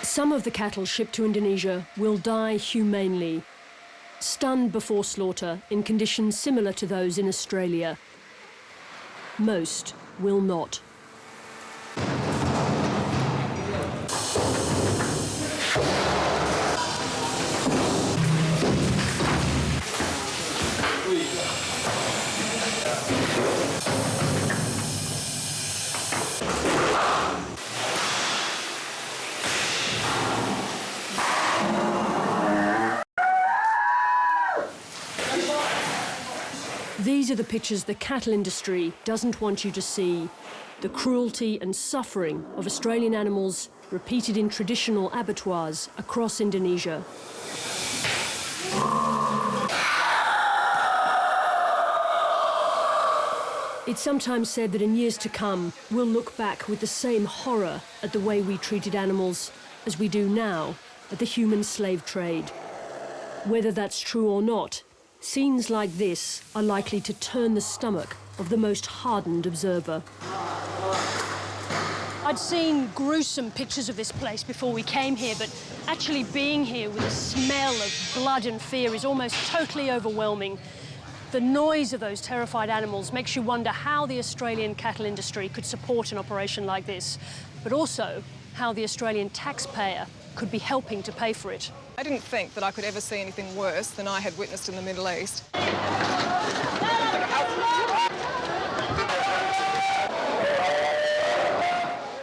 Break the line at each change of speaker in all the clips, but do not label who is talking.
Some of the cattle shipped to Indonesia will die humanely, stunned before slaughter in conditions similar to those in Australia. Most will not. These are the pictures the cattle industry doesn't want you to see. The cruelty and suffering of Australian animals repeated in traditional abattoirs across Indonesia. It's sometimes said that in years to come, we'll look back with the same horror at the way we treated animals as we do now at the human slave trade. Whether that's true or not, scenes like this are likely to turn the stomach of the most hardened observer.
I'd seen gruesome pictures of this place before we came here, but actually being here with the smell of blood and fear is almost totally overwhelming. The noise of those terrified animals makes you wonder how the Australian cattle industry could support an operation like this, but also how the Australian taxpayer could be helping to pay for it.
I didn't think that I could ever see anything worse than I had witnessed in the Middle East.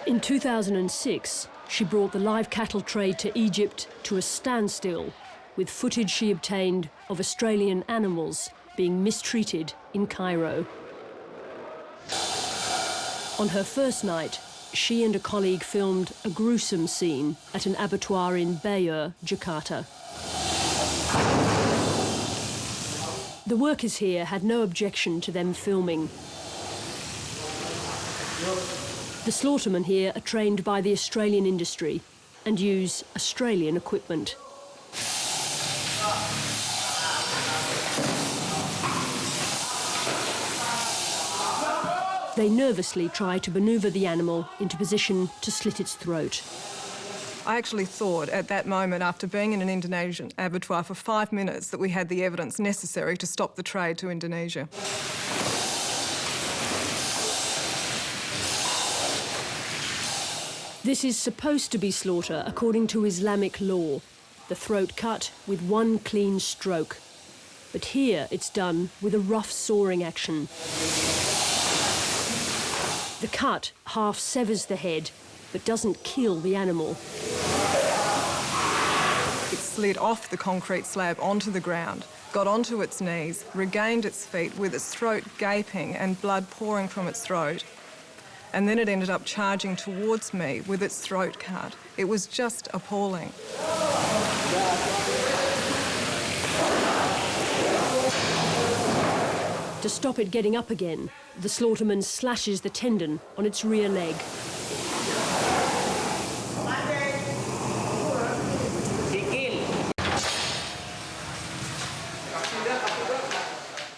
In 2006, she brought the live cattle trade to Egypt to a standstill with footage she obtained of Australian animals being mistreated in Cairo. On her first night, she and a colleague filmed a gruesome scene at an abattoir in Bayer, Jakarta. The workers here had no objection to them filming. The slaughtermen here are trained by the Australian industry and use Australian equipment. They nervously try to maneuver the animal into position to slit its throat.
I actually thought at that moment, after being in an Indonesian abattoir for 5 minutes, that we had the evidence necessary to stop the trade to Indonesia.
This is supposed to be slaughter according to Islamic law, the throat cut with one clean stroke. But here it's done with a rough sawing action. The cut half severs the head, but doesn't kill the animal.
It slid off the concrete slab onto the ground, got onto its knees, regained its feet with its throat gaping and blood pouring from its throat. And then it ended up charging towards me with its throat cut. It was just appalling.
To stop it getting up again, the slaughterman slashes the tendon on its rear leg.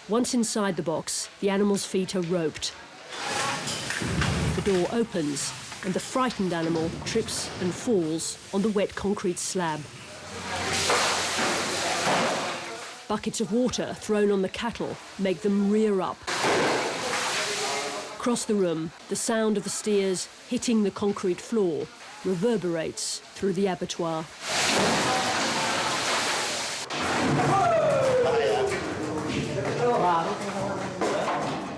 Once inside the box, the animal's feet are roped. The door opens, and the frightened animal trips and falls on the wet concrete slab. Buckets of water thrown on the cattle make them rear up. Across the room, the sound of the steers hitting the concrete floor reverberates through the abattoir.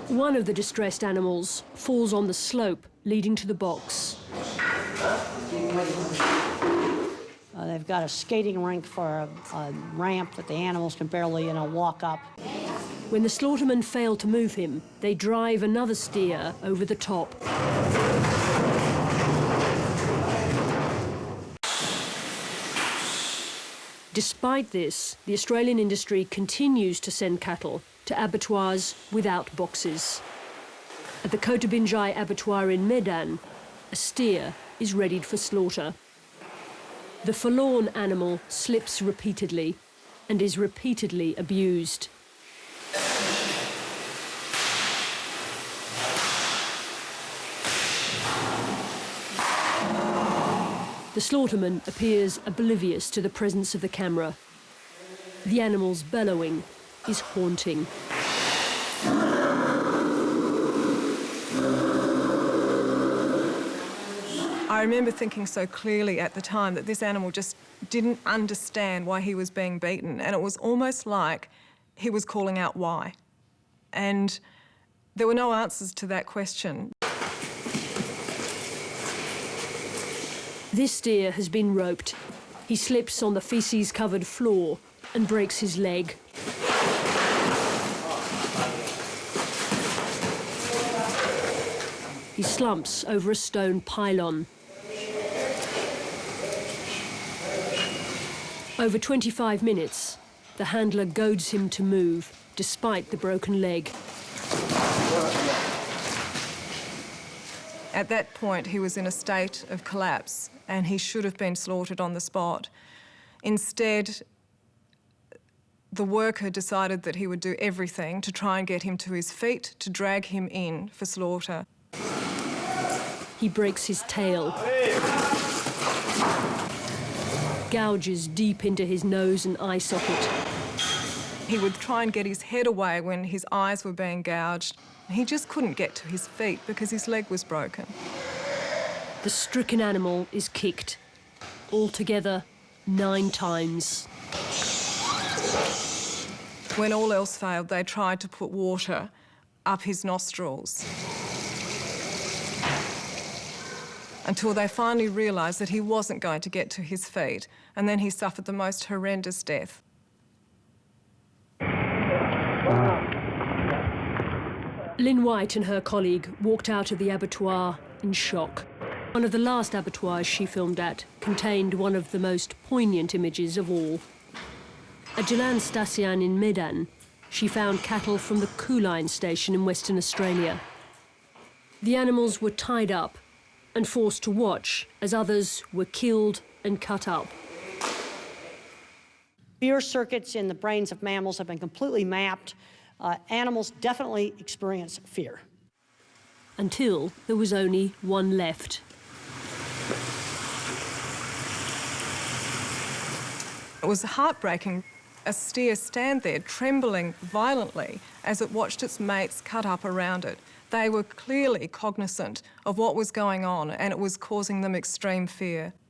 One of the distressed animals falls on the slope leading to the box.
They've got a skating rink for a ramp that the animals can barely, walk up.
When the slaughtermen fail to move him, they drive another steer over the top. Despite this, the Australian industry continues to send cattle to abattoirs without boxes. At the Kota Binjai abattoir in Medan, a steer is readied for slaughter. The forlorn animal slips repeatedly and is repeatedly abused. The slaughterman appears oblivious to the presence of the camera. The animal's bellowing is haunting.
I remember thinking so clearly at the time that this animal just didn't understand why he was being beaten, and it was almost like he was calling out why. And there were no answers to that question.
This steer has been roped. He slips on the feces-covered floor and breaks his leg. He slumps over a stone pylon. Over 25 minutes, the handler goads him to move, despite the broken leg.
At that point, he was in a state of collapse, and he should have been slaughtered on the spot. Instead, the worker decided that he would do everything to try and get him to his feet, to drag him in for slaughter.
He breaks his tail, gouges deep into his nose and eye socket.
He would try and get his head away when his eyes were being gouged. He just couldn't get to his feet because his leg was broken.
The stricken animal is kicked, altogether 9 times.
When all else failed, they tried to put water up his nostrils until they finally realised that he wasn't going to get to his feet, and then he suffered the most horrendous death.
Lynn White and her colleague walked out of the abattoir in shock. One of the last abattoirs she filmed at contained one of the most poignant images of all. At Jalan Stasiun in Medan, she found cattle from the Kuline station in Western Australia. The animals were tied up and forced to watch as others were killed and cut up.
Fear circuits in the brains of mammals have been completely mapped. Animals definitely experience fear.
Until there was only one left.
It was heartbreaking. A steer stand there trembling violently as it watched its mates cut up around it. They were clearly cognizant of what was going on, and it was causing them extreme fear.